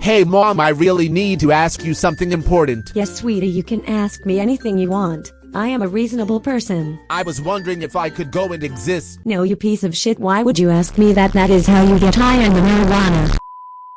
Hey Mom, I really need to ask you something important. Yes, sweetie, you can ask me anything you want. I am a reasonable person. I was wondering if I could go and exist. No, you piece of shit, why would you ask me that? That is how you get high on the marijuana.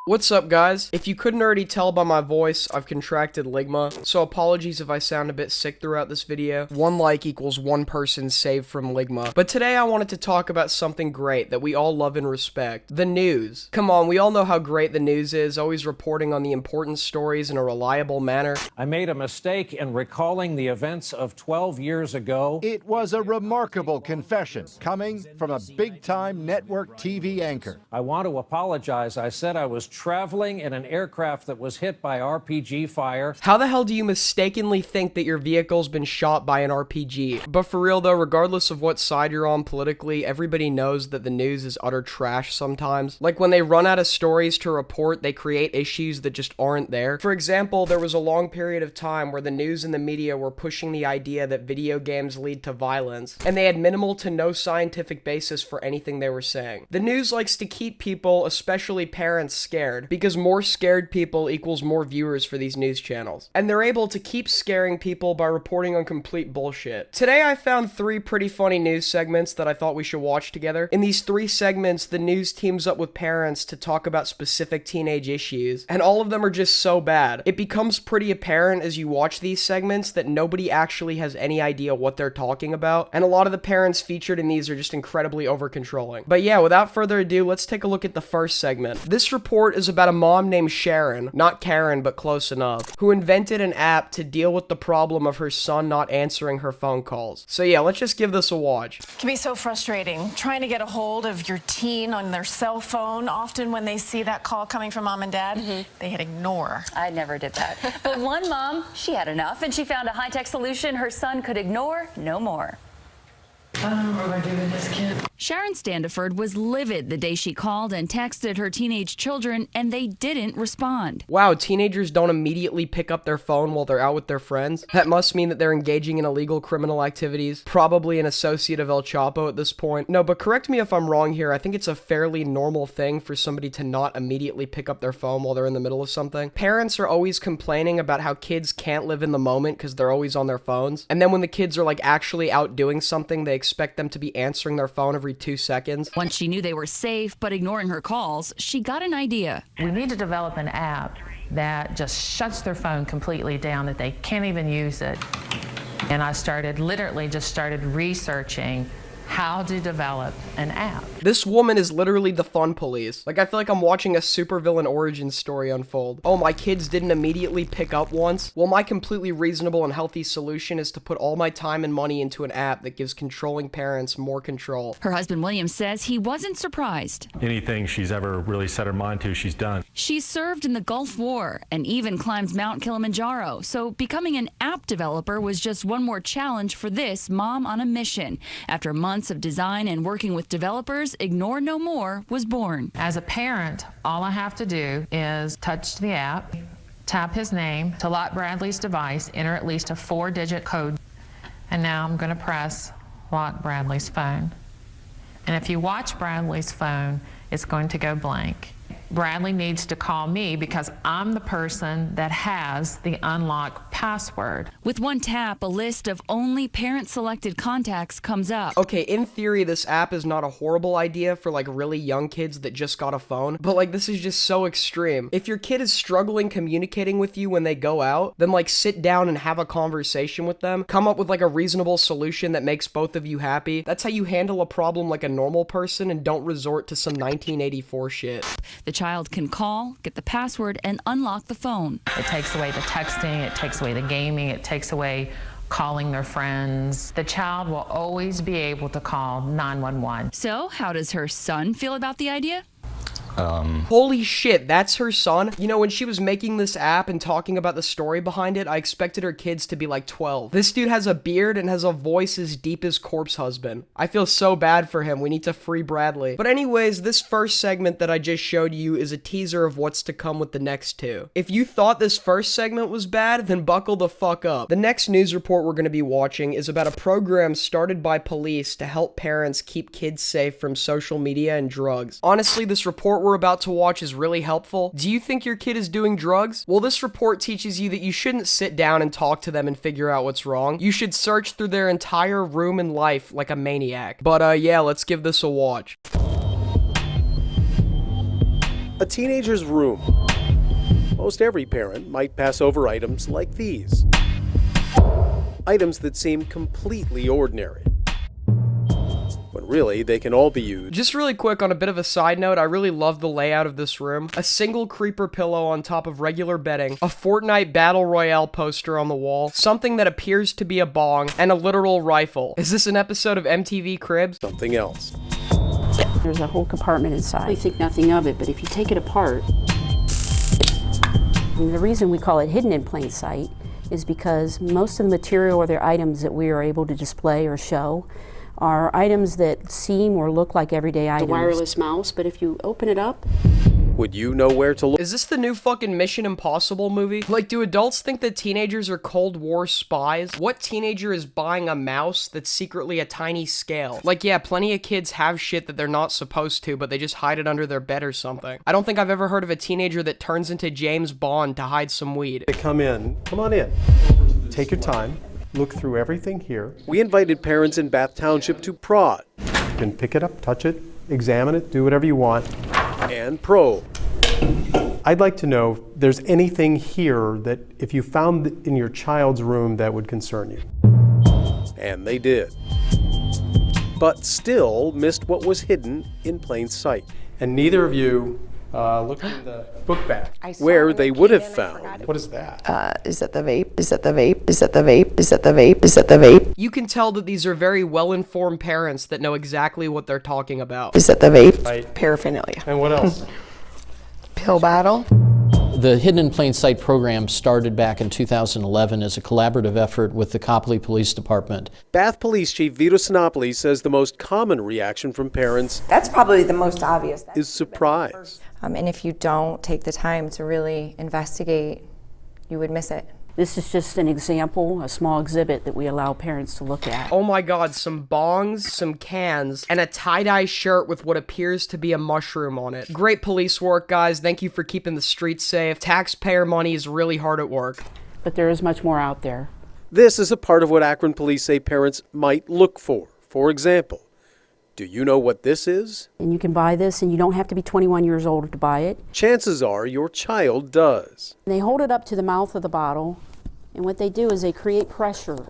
What's up, guys? If you couldn't already tell by my voice, I've contracted ligma, so apologies if I sound a bit sick throughout this video. 1 like equals 1 person saved from ligma. But today I wanted to talk about something great that we all love and respect. The news. Come on, we all know how great the news is, always reporting on the important stories in a reliable manner. I made a mistake in recalling the events of 12 years ago. It was a remarkable confession coming from a big-time network TV anchor. I want to apologize. I said I was traveling in an aircraft that was hit by RPG fire. How the hell do you mistakenly think that your vehicle's been shot by an RPG? But for real though, regardless of what side you're on politically, everybody knows that the news is utter trash sometimes. Like when they run out of stories to report, they create issues that just aren't there. For example, there was a long period of time where the news and the media were pushing the idea that video games lead to violence, and they had minimal to no scientific basis for anything they were saying. The news likes to keep people, especially parents, scared, because more scared people equals more viewers for these news channels. And they're able to keep scaring people by reporting on complete bullshit. Today I found 3 pretty funny news segments that I thought we should watch together. In these 3 segments, the news teams up with parents to talk about specific teenage issues, and all of them are just so bad. It becomes pretty apparent as you watch these segments that nobody actually has any idea what they're talking about, and a lot of the parents featured in these are just incredibly over-controlling. But yeah, without further ado, let's take a look at the first segment. This report is about a mom named Sharon, not Karen, but close enough, who invented an app to deal with the problem of her son not answering her phone calls. So yeah, let's just give this a watch. It can be so frustrating trying to get a hold of your teen on their cell phone. Often when they see that call coming from mom and dad, they hit ignore. I never did that. But one mom, she had enough, and she found a high-tech solution her son could ignore no more. I don't know what I do with this kid. Sharon Standiford was livid the day she called and texted her teenage children, and they didn't respond. Wow, teenagers don't immediately pick up their phone while they're out with their friends? That must mean that they're engaging in illegal criminal activities, probably an associate of El Chapo at this point. No, but correct me if I'm wrong here, I think it's a fairly normal thing for somebody to not immediately pick up their phone while they're in the middle of something. Parents are always complaining about how kids can't live in the moment because they're always on their phones, and then when the kids are like actually out doing something, they expect them to be answering their phone every 2 seconds. Once she knew they were safe but ignoring her calls, she got an idea. We need to develop an app that just shuts their phone completely down, that they can't even use it. And I literally just started researching how to develop an app. This woman is literally the fun police. Like, I feel like I'm watching a supervillain origin story unfold. Oh, my kids didn't immediately pick up once? Well, my completely reasonable and healthy solution is to put all my time and money into an app that gives controlling parents more control. Her husband William says he wasn't surprised. Anything she's ever really set her mind to, she's done. She served in the Gulf War and even climbed Mount Kilimanjaro, so becoming an app developer was just one more challenge for this mom on a mission. After months of design and working with developers, Ignore No More was born. As a parent, all I have to do is touch the app, tap his name to lock Bradley's device, enter at least a 4-digit code, and now I'm going to press lock Bradley's phone. And if you watch Bradley's phone, it's going to go blank. Bradley needs to call me because I'm the person that has the unlock password. With one tap, a list of only parent-selected contacts comes up. Okay, in theory, this app is not a horrible idea for like really young kids that just got a phone, but like this is just so extreme. If your kid is struggling communicating with you when they go out, then like sit down and have a conversation with them. Come up with like a reasonable solution that makes both of you happy. That's how you handle a problem like a normal person and don't resort to some 1984 shit. The child can call, get the password, and unlock the phone. It takes away the texting, it takes away the gaming, it takes away calling their friends. The child will always be able to call 911. So, how does her son feel about the idea? Holy shit, that's her son? You know, when she was making this app and talking about the story behind it, I expected her kids to be like 12. This dude has a beard and has a voice as deep as Corpse Husband. I feel so bad for him. We need to free Bradley. But anyways, this first segment that I just showed you is a teaser of what's to come with the next 2. If you thought this first segment was bad, then buckle the fuck up. The next news report we're going to be watching is about a program started by police to help parents keep kids safe from social media and drugs. Honestly, this report we're about to watch is really helpful? Do you think your kid is doing drugs? Well, this report teaches you that you shouldn't sit down and talk to them and figure out what's wrong. You should search through their entire room and life like a maniac. But yeah, let's give this a watch. A teenager's room. Most every parent might pass over items like these. Items that seem completely ordinary, when really they can all be used. Just really quick, on a bit of a side note, I really love the layout of this room. A single creeper pillow on top of regular bedding, a Fortnite Battle Royale poster on the wall, something that appears to be a bong, and a literal rifle. Is this an episode of MTV Cribs? Something else. There's a whole compartment inside. We think nothing of it, but if you take it apart, and the reason we call it hidden in plain sight is because most of the material or the items that we are able to display or show are items that seem or look like everyday items. The wireless mouse, but if you open it up, would you know where to look? Is this the new fucking Mission Impossible movie? Like, do adults think that teenagers are Cold War spies? What teenager is buying a mouse that's secretly a tiny scale? Like, yeah, plenty of kids have shit that they're not supposed to, but they just hide it under their bed or something. I don't think I've ever heard of a teenager that turns into James Bond to hide some weed. Come on in. Take your time. Look through everything here. We invited parents in Bath Township to prod. You can pick it up, touch it, examine it, do whatever you want. And probe. I'd like to know if there's anything here that if you found in your child's room that would concern you. And they did. But still missed what was hidden in plain sight. And neither of you looked in the book bag. Where they would have found. What is that? Is that the vape? Is that the vape? Is that the vape? Is that the vape? Is that the vape? You can tell that these are very well-informed parents that know exactly what they're talking about. Is that the vape? Right. Paraphernalia. And what else? Pill battle. The Hidden in Plain Sight program started back in 2011 as a collaborative effort with the Copley Police Department. Bath Police Chief Vito Sinopoli says the most common reaction from parents, that's probably the most obvious, is surprise. And if you don't take the time to really investigate, you would miss it. this is just an example, a small exhibit that we allow parents to look at. Oh my god, some bongs, some cans, and a tie-dye shirt with what appears to be a mushroom on it. Great police work, guys. Thank you for keeping the streets safe. Taxpayer money is really hard at work. But there is much more out there. This is a part of what Akron police say parents might look for. For example, do you know what this is? And you can buy this, and you don't have to be 21 years old to buy it. Chances are your child does. And they hold it up to the mouth of the bottle, and what they do is they create pressure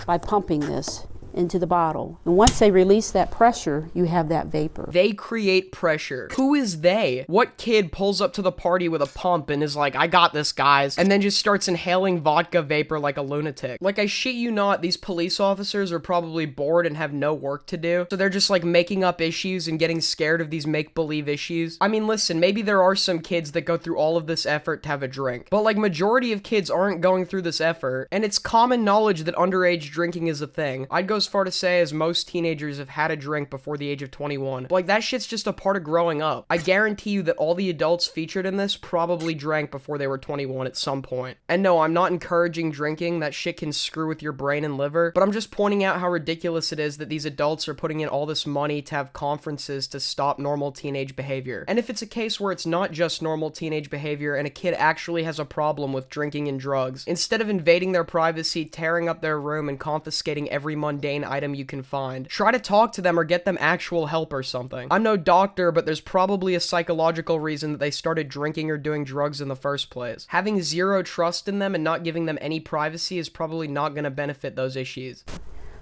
by pumping this into the bottle. And once they release that pressure, you have that vapor. They create pressure. Who is they? What kid pulls up to the party with a pump and is like, I got this, guys, and then just starts inhaling vodka vapor like a lunatic? Like, I shit you not, these police officers are probably bored and have no work to do, so they're just like making up issues and getting scared of these make-believe issues. I mean, listen, maybe there are some kids that go through all of this effort to have a drink, but like majority of kids aren't going through this effort, and it's common knowledge that underage drinking is a thing. I'd go as far to say as most teenagers have had a drink before the age of 21. But like, that shit's just a part of growing up. I guarantee you that all the adults featured in this probably drank before they were 21 at some point. And no, I'm not encouraging drinking. That shit can screw with your brain and liver, but I'm just pointing out how ridiculous it is that these adults are putting in all this money to have conferences to stop normal teenage behavior. And if it's a case where it's not just normal teenage behavior and a kid actually has a problem with drinking and drugs, instead of invading their privacy, tearing up their room, and confiscating every mundane item you can find, try to talk to them or get them actual help or something. I'm no doctor, but there's probably a psychological reason that they started drinking or doing drugs in the first place. Having zero trust in them and not giving them any privacy is probably not going to benefit those issues.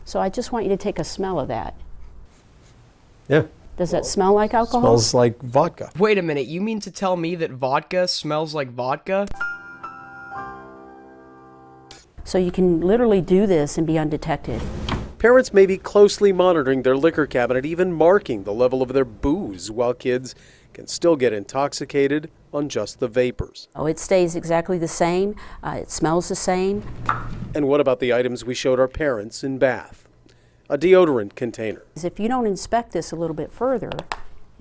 So I just want you to take a smell of that. Yeah. Does that smell like alcohol? Smells like vodka. Wait a minute, you mean to tell me that vodka smells like vodka? So you can literally do this and be undetected. Parents may be closely monitoring their liquor cabinet, even marking the level of their booze, while kids can still get intoxicated on just the vapors. Oh, it stays exactly the same. It smells the same. And what about the items we showed our parents in Bath? A deodorant container. If you don't inspect this a little bit further,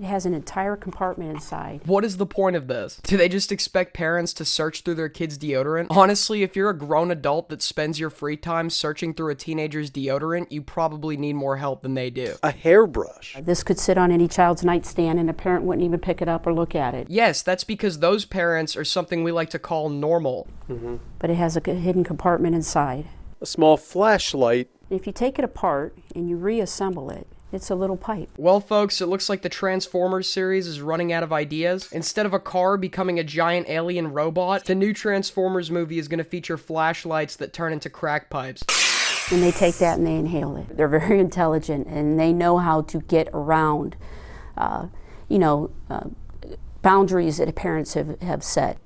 It has an entire compartment inside. What is the point of this? Do they just expect parents to search through their kids' deodorant? Honestly, if you're a grown adult that spends your free time searching through a teenager's deodorant, you probably need more help than they do. A hairbrush. This could sit on any child's nightstand and a parent wouldn't even pick it up or look at it. Yes, that's because those parents are something we like to call normal. But it has a hidden compartment inside. A small flashlight. If you take it apart and you reassemble it, it's a little pipe. Well, folks, it looks like the Transformers series is running out of ideas. Instead of a car becoming a giant alien robot, the new Transformers movie is going to feature flashlights that turn into crack pipes. And they take that and they inhale it. They're very intelligent and they know how to get around, boundaries that parents have set.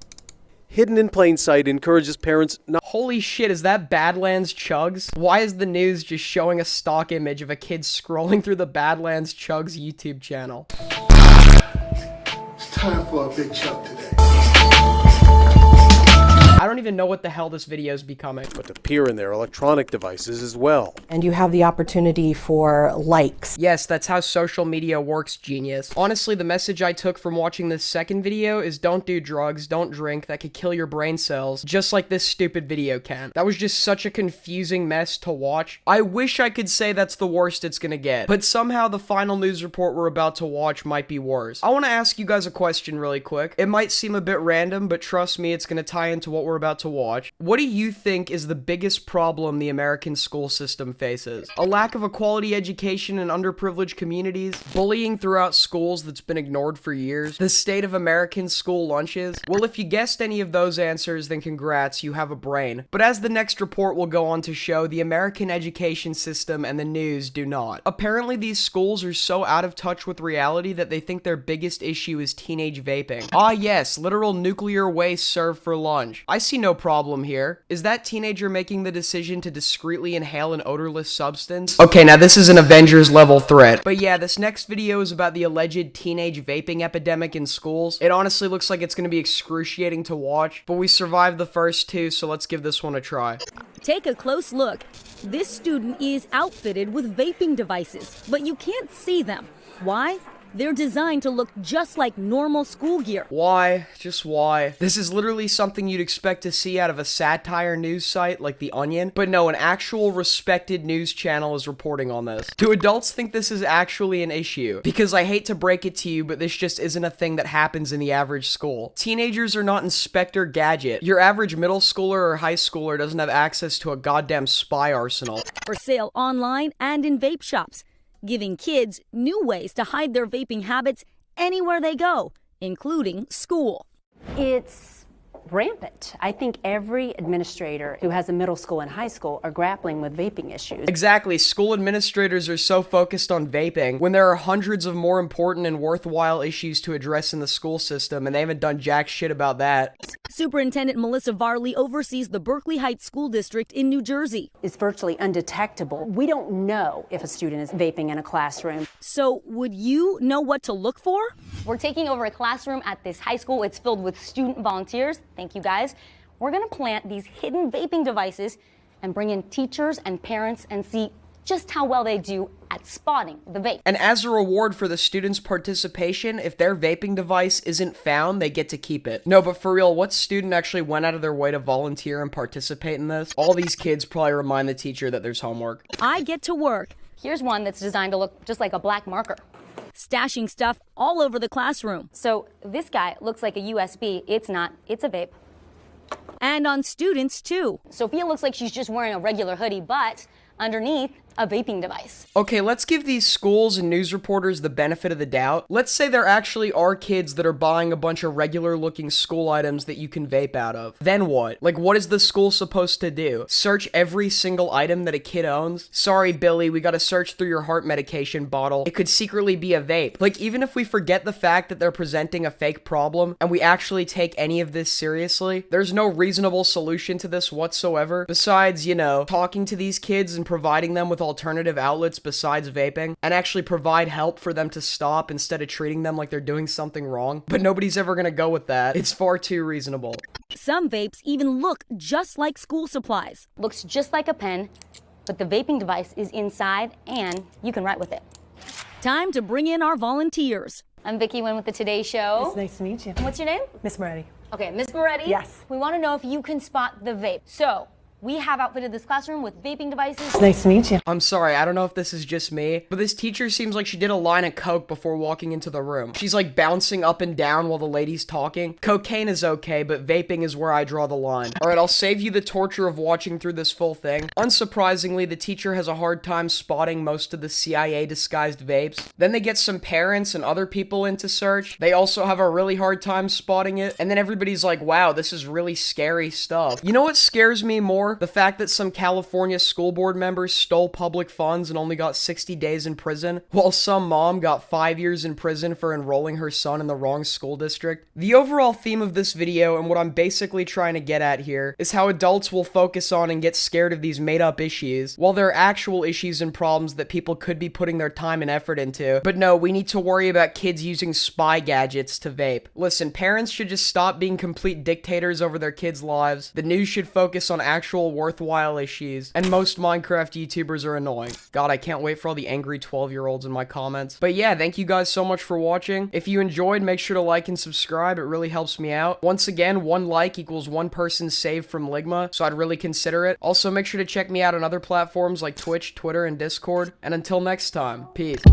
Hidden in plain sight encourages parents not. Holy shit, is that Badlands Chugs? Why is the news just showing a stock image of a kid scrolling through the Badlands Chugs YouTube channel? It's time for a big chug today. I don't even know what the hell this video is becoming. But appear in their electronic devices as well. And you have the opportunity for likes. Yes, that's how social media works, genius. Honestly, the message I took from watching this second video is don't do drugs, don't drink, that could kill your brain cells, just like this stupid video can. That was just such a confusing mess to watch. I wish I could say that's the worst it's gonna get, but somehow the final news report we're about to watch might be worse. I want to ask you guys a question really quick. It might seem a bit random, but trust me, it's gonna tie into what we're about to watch. What do you think is the biggest problem the American school system faces? A lack of a quality education in underprivileged communities? Bullying throughout schools that's been ignored for years? The state of American school lunches? Well, if you guessed any of those answers, then congrats, you have a brain. But as the next report will go on to show, the American education system and the news do not. Apparently, these schools are so out of touch with reality that they think their biggest issue is teenage vaping. Ah yes, literal nuclear waste served for lunch. I see no problem here. Is that teenager making the decision to discreetly inhale an odorless substance? Okay, now this is an Avengers level threat. But yeah, this next video is about the alleged teenage vaping epidemic in schools. It honestly looks like it's gonna be excruciating to watch, but we survived the first two, so let's give this one a try. Take a close look. This student is outfitted with vaping devices, but you can't see them. Why? They're designed to look just like normal school gear. Why? Just why? This is literally something you'd expect to see out of a satire news site like The Onion, but no, an actual respected news channel is reporting on this. Do adults think this is actually an issue? Because I hate to break it to you, but this just isn't a thing that happens in the average school. Teenagers are not Inspector Gadget. Your average middle schooler or high schooler doesn't have access to a goddamn spy arsenal. For sale online and in vape shops, giving kids new ways to hide their vaping habits anywhere they go, including school. It's rampant. I think every administrator who has a middle school and high school are grappling with vaping issues. Exactly. School administrators are so focused on vaping when there are hundreds of more important and worthwhile issues to address in the school system, and they haven't done jack shit about that. Superintendent Melissa Varley oversees the Berkeley Heights School District in New Jersey. It's virtually undetectable. We don't know if a student is vaping in a classroom. So would you know what to look for? We're taking over a classroom at this high school. It's filled with student volunteers. Thank you guys. We're gonna plant these hidden vaping devices and bring in teachers and parents and see just how well they do at spotting the vape. And as a reward for the students' participation, if their vaping device isn't found, they get to keep it. No, but for real, what student actually went out of their way to volunteer and participate in this? All these kids probably remind the teacher that there's homework. I get to work. Here's one that's designed to look just like a black marker. Stashing stuff all over the classroom. So this guy looks like a USB. It's not, it's a vape. And on students too. Sophia looks like she's just wearing a regular hoodie, but underneath, a vaping device. Okay, let's give these schools and news reporters the benefit of the doubt. Let's say there actually are kids that are buying a bunch of regular looking school items that you can vape out of. Then what? Like, what is the school supposed to do? Search every single item that a kid owns? Sorry, Billy, we gotta search through your heart medication bottle. It could secretly be a vape. Like, even if we forget the fact that they're presenting a fake problem and we actually take any of this seriously, there's no reasonable solution to this whatsoever besides, you know, talking to these kids and providing them with alternative outlets besides vaping and actually provide help for them to stop instead of treating them like they're doing something wrong. But nobody's ever gonna go with that. It's far too reasonable. Some vapes even look just like school supplies. Looks just like a pen, but the vaping device is inside and you can write with it. Time to bring in our volunteers. I'm Vicky Wynn with the Today Show. It's nice to meet you. What's your name? Miss Moretti. Okay, Miss Moretti. Yes. We want to know if you can spot the vape. So, we have outfitted this classroom with vaping devices. It's nice to meet you. I'm sorry, I don't know if this is just me, but this teacher seems like she did a line of coke before walking into the room. She's like bouncing up and down while the lady's talking. Cocaine is okay, but vaping is where I draw the line. Alright, I'll save you the torture of watching through this full thing. Unsurprisingly, the teacher has a hard time spotting most of the CIA disguised vapes. Then they get some parents and other people in to search. They also have a really hard time spotting it. And then everybody's like, wow, this is really scary stuff. You know what scares me more? The fact that some California school board members stole public funds and only got 60 days in prison, while some mom got 5 years in prison for enrolling her son in the wrong school district. The overall theme of this video, and what I'm basically trying to get at here, is how adults will focus on and get scared of these made-up issues, while there are actual issues and problems that people could be putting their time and effort into. But no, we need to worry about kids using spy gadgets to vape. Listen, parents should just stop being complete dictators over their kids' lives. The news should focus on actual worthwhile issues, and most Minecraft YouTubers are annoying. God, I can't wait for all the angry 12-year-olds in my comments. But yeah, thank you guys so much for watching. If you enjoyed, make sure to like and subscribe. It really helps me out. Once again, 1 like equals 1 person saved from Ligma, so I'd really consider it. Also, make sure to check me out on other platforms like Twitch, Twitter, and Discord. And until next time, peace.